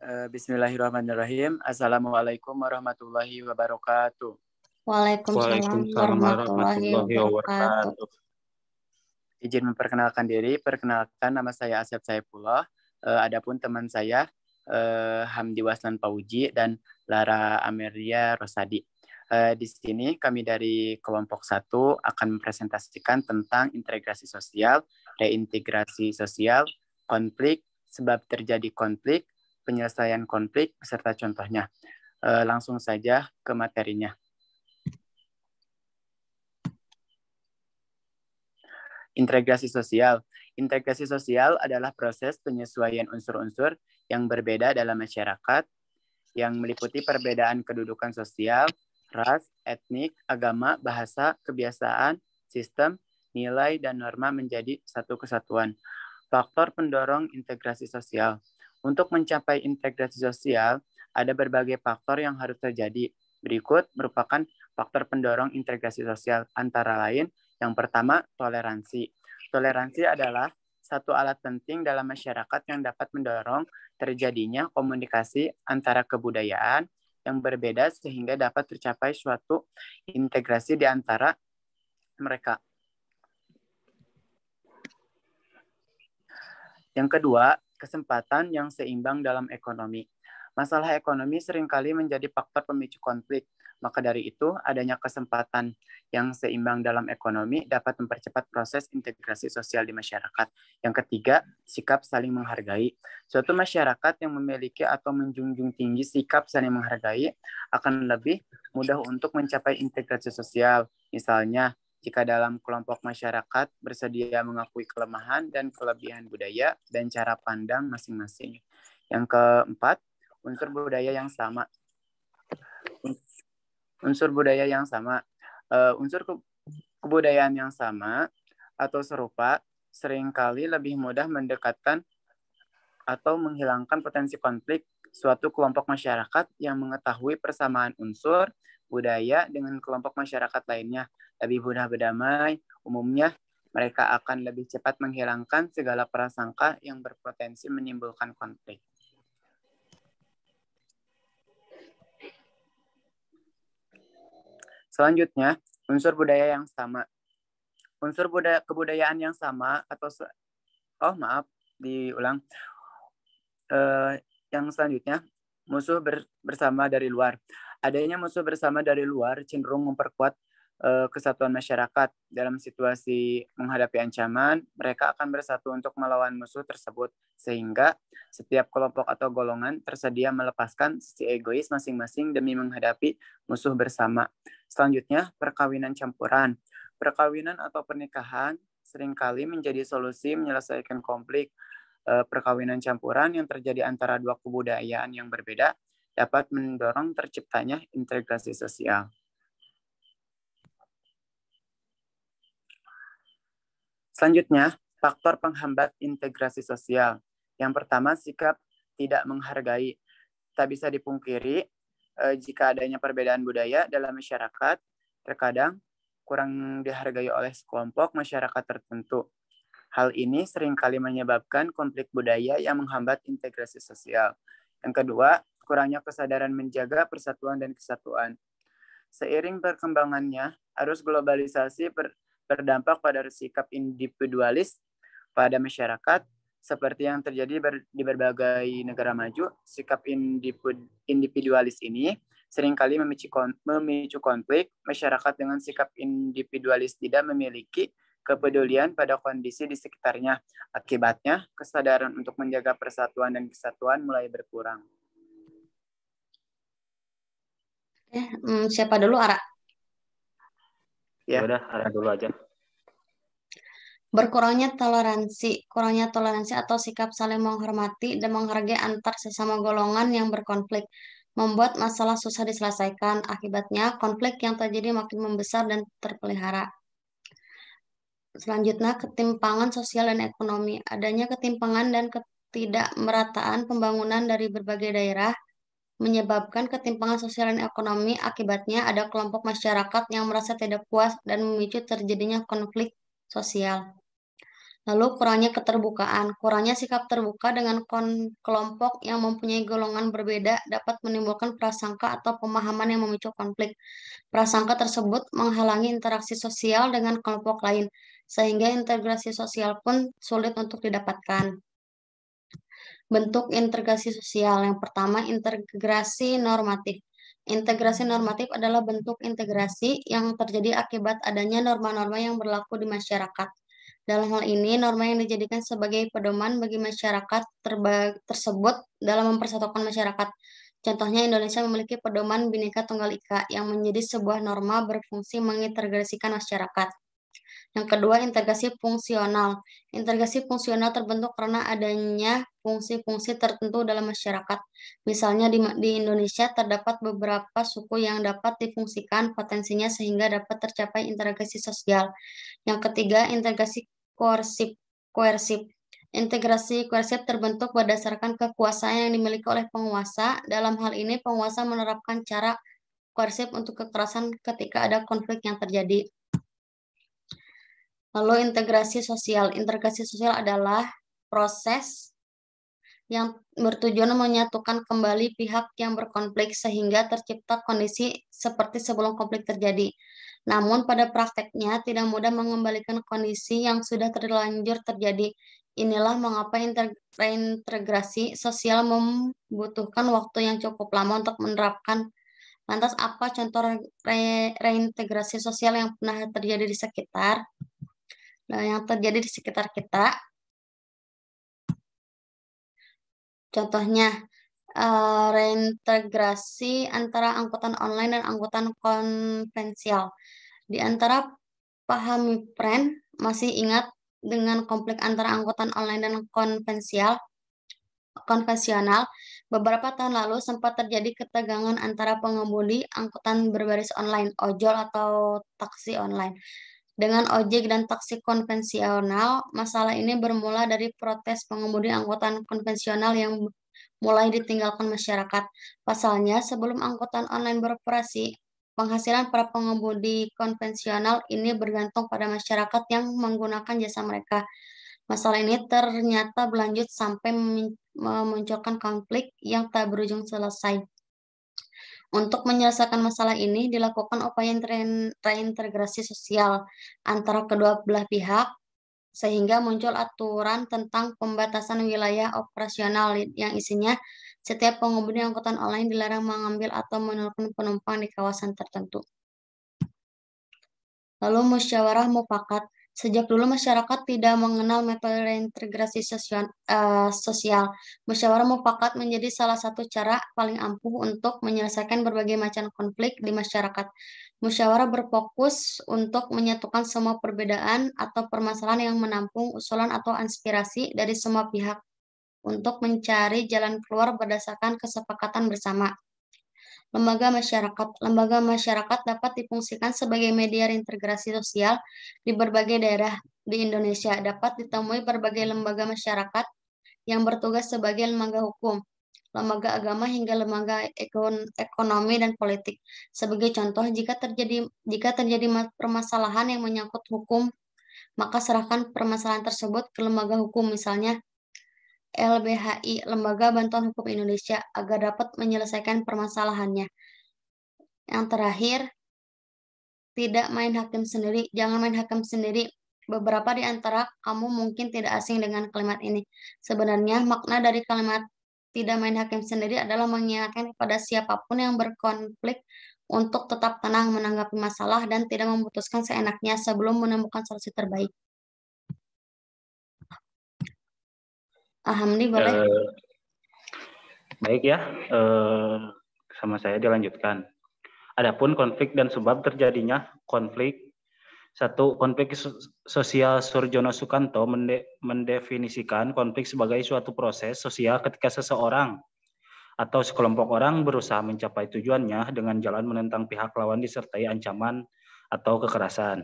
Bismillahirrahmanirrahim. Assalamualaikum warahmatullahi wabarakatuh. Waalaikumsalam warahmatullahi wabarakatuh. Izin memperkenalkan diri. Perkenalkan, nama saya Asep Saifullah. Adapun teman saya Hamdi Waslan Pauji dan Lara Amelia Rosadi. Di sini kami dari kelompok 1 akan mempresentasikan tentang integrasi sosial, reintegrasi sosial, konflik, sebab terjadi konflik, penyelesaian konflik, beserta contohnya. Langsung saja ke materinya. Integrasi sosial. Integrasi sosial adalah proses penyesuaian unsur-unsur yang berbeda dalam masyarakat yang meliputi perbedaan kedudukan sosial, ras, etnik, agama, bahasa, kebiasaan, sistem, nilai, dan norma menjadi satu kesatuan. Faktor pendorong integrasi sosial. Untuk mencapai integrasi sosial, ada berbagai faktor yang harus terjadi. Berikut merupakan faktor pendorong integrasi sosial, antara lain, yang pertama, toleransi. Toleransi adalah satu alat penting dalam masyarakat yang dapat mendorong terjadinya komunikasi antara kebudayaan yang berbeda sehingga dapat tercapai suatu integrasi di antara mereka. Yang kedua, kesempatan yang seimbang dalam ekonomi. Masalah ekonomi seringkali menjadi faktor pemicu konflik. Maka dari itu, adanya kesempatan yang seimbang dalam ekonomi dapat mempercepat proses integrasi sosial di masyarakat. Yang ketiga, sikap saling menghargai. Suatu masyarakat yang memiliki atau menjunjung tinggi sikap saling menghargai akan lebih mudah untuk mencapai integrasi sosial. Misalnya, jika dalam kelompok masyarakat bersedia mengakui kelemahan dan kelebihan budaya dan cara pandang masing-masing. Yang keempat, unsur budaya yang sama. Unsur budaya yang sama. Unsur kebudayaan yang sama atau serupa seringkali lebih mudah mendekatkan atau menghilangkan potensi konflik suatu kelompok masyarakat yang mengetahui persamaan unsur budaya dengan kelompok masyarakat lainnya lebih mudah berdamai. Umumnya, mereka akan lebih cepat menghilangkan segala prasangka yang berpotensi menimbulkan konflik. Selanjutnya, unsur budaya yang sama. Unsur kebudayaan yang sama atau yang selanjutnya, musuh bersama dari luar. Adanya musuh bersama dari luar cenderung memperkuat kesatuan masyarakat. Dalam situasi menghadapi ancaman, mereka akan bersatu untuk melawan musuh tersebut, sehingga setiap kelompok atau golongan tersedia melepaskan sisi egois masing-masing demi menghadapi musuh bersama. Selanjutnya, perkawinan campuran. Perkawinan atau pernikahan seringkali menjadi solusi menyelesaikan konflik. Perkawinan campuran yang terjadi antara dua kebudayaan yang berbeda dapat mendorong terciptanya integrasi sosial. Selanjutnya, faktor penghambat integrasi sosial. Yang pertama, sikap tidak menghargai. Tak bisa dipungkiri, jika adanya perbedaan budaya dalam masyarakat, terkadang kurang dihargai oleh sekelompok masyarakat tertentu. Hal ini seringkali menyebabkan konflik budaya yang menghambat integrasi sosial. Yang kedua, kurangnya kesadaran menjaga persatuan dan kesatuan. Seiring perkembangannya, arus globalisasi berdampak pada sikap individualis pada masyarakat, seperti yang terjadi di berbagai negara maju. Sikap individualis ini seringkali memicu konflik. Masyarakat dengan sikap individualis tidak memiliki kepedulian pada kondisi di sekitarnya. Akibatnya, kesadaran untuk menjaga persatuan dan kesatuan mulai berkurang. Siapa dulu, Ara? Ya udah, Ara dulu aja. Berkurangnya toleransi atau sikap saling menghormati dan menghargai antar sesama golongan yang berkonflik membuat masalah susah diselesaikan. Akibatnya, konflik yang terjadi makin membesar dan terpelihara. Selanjutnya, ketimpangan sosial dan ekonomi. Adanya ketimpangan dan ketidakmerataan pembangunan dari berbagai daerah menyebabkan ketimpangan sosial dan ekonomi. Akibatnya, ada kelompok masyarakat yang merasa tidak puas dan memicu terjadinya konflik sosial. Lalu kurangnya keterbukaan. Kurangnya sikap terbuka dengan kelompok yang mempunyai golongan berbeda dapat menimbulkan prasangka atau pemahaman yang memicu konflik. Prasangka tersebut menghalangi interaksi sosial dengan kelompok lain, sehingga integrasi sosial pun sulit untuk didapatkan. Bentuk integrasi sosial. Yang pertama, integrasi normatif. Integrasi normatif adalah bentuk integrasi yang terjadi akibat adanya norma-norma yang berlaku di masyarakat. Dalam hal ini, norma yang dijadikan sebagai pedoman bagi masyarakat tersebut dalam mempersatukan masyarakat. Contohnya, Indonesia memiliki pedoman Bhinneka Tunggal Ika yang menjadi sebuah norma berfungsi mengintegrasikan masyarakat. Yang kedua, integrasi fungsional. Integrasi fungsional terbentuk karena adanya fungsi-fungsi tertentu dalam masyarakat. Misalnya di Indonesia terdapat beberapa suku yang dapat difungsikan potensinya sehingga dapat tercapai integrasi sosial. Yang ketiga, integrasi koersif. Integrasi koersif terbentuk berdasarkan kekuasaan yang dimiliki oleh penguasa. Dalam hal ini, penguasa menerapkan cara koersif untuk kekerasan ketika ada konflik yang terjadi. Lalu integrasi sosial. Integrasi sosial adalah proses yang bertujuan menyatukan kembali pihak yang berkonflik sehingga tercipta kondisi seperti sebelum konflik terjadi. Namun pada prakteknya tidak mudah mengembalikan kondisi yang sudah terlanjur terjadi. Inilah mengapa reintegrasi sosial membutuhkan waktu yang cukup lama untuk menerapkan. Lantas apa contoh reintegrasi sosial yang pernah terjadi di sekitar? Nah, yang terjadi di sekitar kita. Contohnya, reintegrasi antara angkutan online dan angkutan konvensional. Di antara Pahami masih ingat dengan konflik antara angkutan online dan konvensional. Beberapa tahun lalu sempat terjadi ketegangan antara pengemudi angkutan berbasis online, ojol atau taksi online, dengan ojek dan taksi konvensional. Masalah ini bermula dari protes pengemudi angkutan konvensional yang mulai ditinggalkan masyarakat. Pasalnya, sebelum angkutan online beroperasi, penghasilan para pengemudi konvensional ini bergantung pada masyarakat yang menggunakan jasa mereka. Masalah ini ternyata berlanjut sampai memunculkan konflik yang tak berujung selesai. Untuk menyelesaikan masalah ini, dilakukan upaya reintegrasi sosial antara kedua belah pihak, sehingga muncul aturan tentang pembatasan wilayah operasional yang isinya setiap pengemudi angkutan online dilarang mengambil atau menurunkan penumpang di kawasan tertentu. Lalu musyawarah mufakat. Sejak dulu masyarakat tidak mengenal metode reintegrasi sosial. Musyawarah mufakat menjadi salah satu cara paling ampuh untuk menyelesaikan berbagai macam konflik di masyarakat. Musyawarah berfokus untuk menyatukan semua perbedaan atau permasalahan yang menampung usulan atau aspirasi dari semua pihak untuk mencari jalan keluar berdasarkan kesepakatan bersama. Lembaga masyarakat. Lembaga masyarakat dapat difungsikan sebagai media reintegrasi sosial di berbagai daerah di Indonesia. Dapat ditemui berbagai lembaga masyarakat yang bertugas sebagai lembaga hukum, lembaga agama hingga lembaga ekonomi dan politik. Sebagai contoh, jika terjadi permasalahan yang menyangkut hukum, maka serahkan permasalahan tersebut ke lembaga hukum, misalnya LBHI, Lembaga Bantuan Hukum Indonesia, agar dapat menyelesaikan permasalahannya. Yang terakhir, tidak main hakim sendiri. Jangan main hakim sendiri. Beberapa di antara kamu mungkin tidak asing dengan kalimat ini. Sebenarnya makna dari kalimat tidak main hakim sendiri adalah mengingatkan kepada siapapun yang berkonflik untuk tetap tenang menanggapi masalah dan tidak memutuskan seenaknya sebelum menemukan solusi terbaik. Hamdi, boleh? Baik ya, sama saya dilanjutkan. Adapun konflik dan sebab terjadinya konflik. Satu, konflik sosial. Surjono Sukanto mendefinisikan konflik sebagai suatu proses sosial ketika seseorang atau sekelompok orang berusaha mencapai tujuannya dengan jalan menentang pihak lawan disertai ancaman atau kekerasan.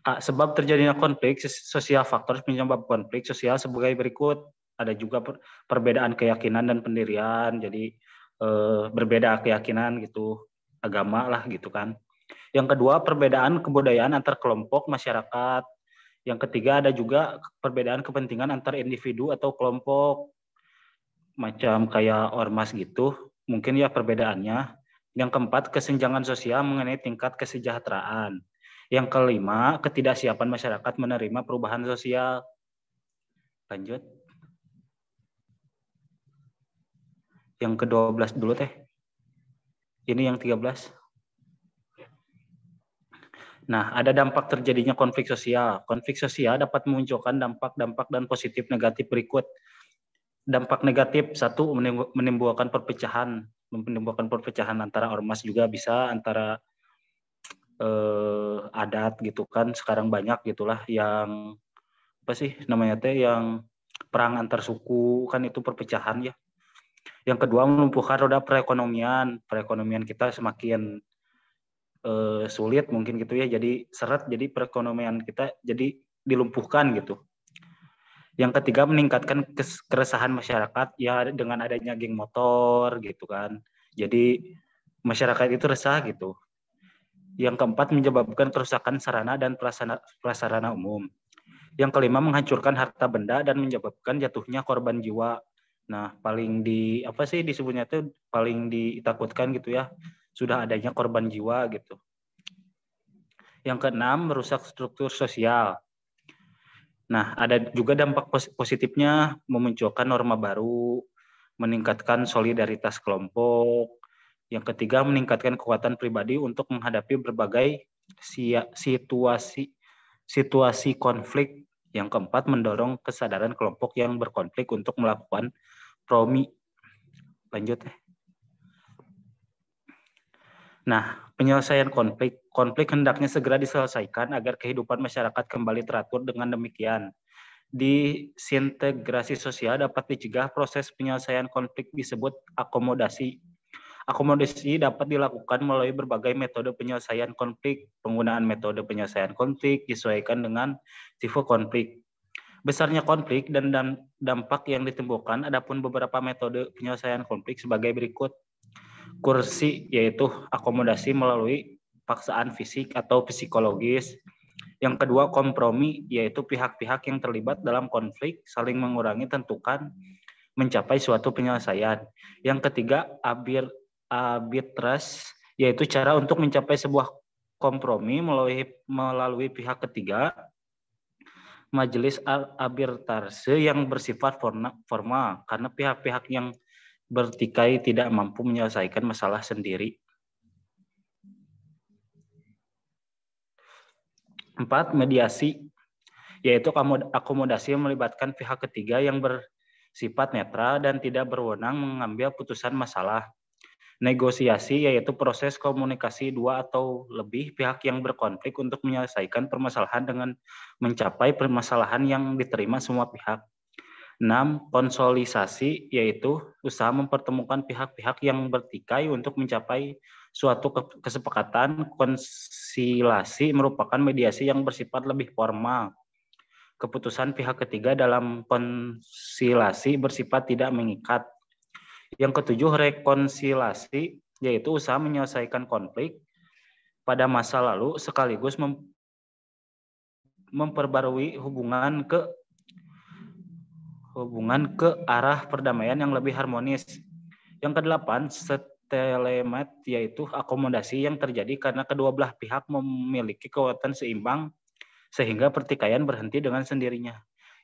Sebab terjadinya konflik sosial. Faktor penyebab konflik sosial sebagai berikut. Ada juga perbedaan keyakinan dan pendirian. Jadi berbeda keyakinan gitu, agama lah gitu kan. Yang kedua, perbedaan kebudayaan antar kelompok masyarakat. Yang ketiga ada juga perbedaan kepentingan antar individu atau kelompok, macam kayak ormas gitu, mungkin ya perbedaannya. Yang keempat, kesenjangan sosial mengenai tingkat kesejahteraan. Yang kelima, ketidaksiapan masyarakat menerima perubahan sosial. Lanjut. Yang ke-12 dulu teh. Ini yang 13. Nah, ada dampak terjadinya konflik sosial. Konflik sosial dapat memunculkan dampak-dampak dan positif negatif berikut. Dampak negatif, satu, menimbulkan perpecahan antara ormas, juga bisa antara adat gitu kan. Sekarang banyak gitulah yang apa sih namanya teh, yang perang antar suku kan, itu perpecahan ya. Yang kedua, melumpuhkan roda perekonomian kita semakin sulit mungkin gitu ya, jadi seret, jadi perekonomian kita jadi dilumpuhkan gitu. Yang ketiga, meningkatkan keresahan masyarakat ya dengan adanya geng motor gitu kan, jadi masyarakat itu resah gitu. Yang keempat, menyebabkan kerusakan sarana dan prasarana umum. Yang kelima, menghancurkan harta benda dan menyebabkan jatuhnya korban jiwa. Nah, paling disebutnya itu paling ditakutkan gitu ya, sudah adanya korban jiwa gitu. Yang keenam, merusak struktur sosial. Nah, ada juga dampak positifnya, memunculkan norma baru, meningkatkan solidaritas kelompok. Yang ketiga, meningkatkan kekuatan pribadi untuk menghadapi berbagai situasi konflik. Yang keempat, mendorong kesadaran kelompok yang berkonflik untuk melakukan kompromi. Lanjut. Nah, penyelesaian konflik. Konflik hendaknya segera diselesaikan agar kehidupan masyarakat kembali teratur. Dengan demikian, disintegrasi sosial dapat dicegah. Proses penyelesaian konflik disebut akomodasi. Akomodasi dapat dilakukan melalui berbagai metode penyelesaian konflik. Penggunaan metode penyelesaian konflik disesuaikan dengan tipe konflik, besarnya konflik, dan dampak yang ditimbulkan. Adapun beberapa metode penyelesaian konflik sebagai berikut. Kursi, yaitu akomodasi melalui paksaan fisik atau psikologis. Yang kedua, kompromi, yaitu pihak-pihak yang terlibat dalam konflik saling mengurangi tentukan mencapai suatu penyelesaian. Yang ketiga, arbitrase, yaitu cara untuk mencapai sebuah kompromi melalui pihak ketiga. Majelis arbitrase yang bersifat formal karena pihak-pihak yang bertikai tidak mampu menyelesaikan masalah sendiri. 4. Mediasi, yaitu akomodasi yang melibatkan pihak ketiga yang bersifat netral dan tidak berwenang mengambil putusan masalah. Negosiasi, yaitu proses komunikasi dua atau lebih pihak yang berkonflik untuk menyelesaikan permasalahan dengan mencapai permasalahan yang diterima semua pihak. 6. Konsolidasi, yaitu usaha mempertemukan pihak-pihak yang bertikai untuk mencapai suatu kesepakatan. Konsilasi merupakan mediasi yang bersifat lebih formal. Keputusan pihak ketiga dalam konsilasi bersifat tidak mengikat. Yang ketujuh, rekonsiliasi, yaitu usaha menyelesaikan konflik pada masa lalu sekaligus memperbarui hubungan ke arah perdamaian yang lebih harmonis. Yang kedelapan, stalemate, yaitu akomodasi yang terjadi karena kedua belah pihak memiliki kekuatan seimbang sehingga pertikaian berhenti dengan sendirinya.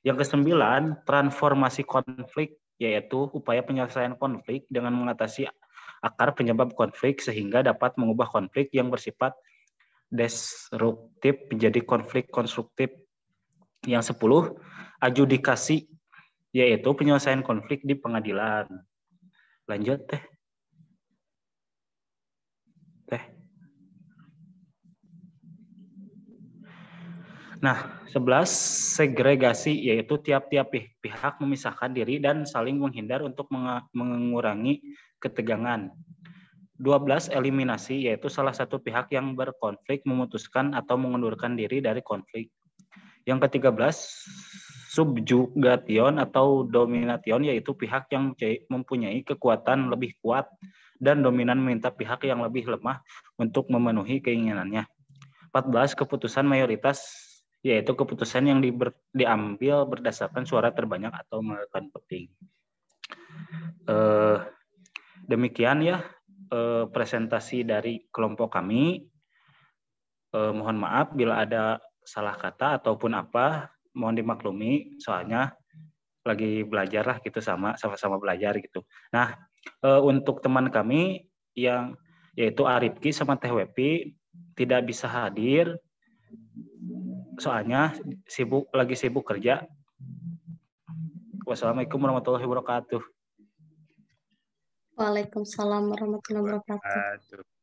Yang kesembilan, transformasi konflik, yaitu upaya penyelesaian konflik dengan mengatasi akar penyebab konflik sehingga dapat mengubah konflik yang bersifat destruktif menjadi konflik konstruktif. Yang 10, adjudikasi, yaitu penyelesaian konflik di pengadilan. Lanjut teh. Nah, 11, segregasi, yaitu tiap-tiap pihak memisahkan diri dan saling menghindar untuk mengurangi ketegangan. 12, eliminasi, yaitu salah satu pihak yang berkonflik memutuskan atau mengundurkan diri dari konflik. Yang ke-13, subjugation atau domination, yaitu pihak yang mempunyai kekuatan lebih kuat dan dominan meminta pihak yang lebih lemah untuk memenuhi keinginannya. 14, keputusan mayoritas, yaitu keputusan yang diambil berdasarkan suara terbanyak atau menggunakan voting. Demikian ya presentasi dari kelompok kami. Mohon maaf bila ada salah kata ataupun apa, mohon dimaklumi, soalnya lagi belajar lah gitu, sama-sama belajar gitu. Nah, untuk teman kami yang yaitu Arifki sama Teh Wepi tidak bisa hadir, soalnya lagi sibuk kerja. Wassalamualaikum warahmatullahi wabarakatuh. Waalaikumsalam warahmatullahi wabarakatuh.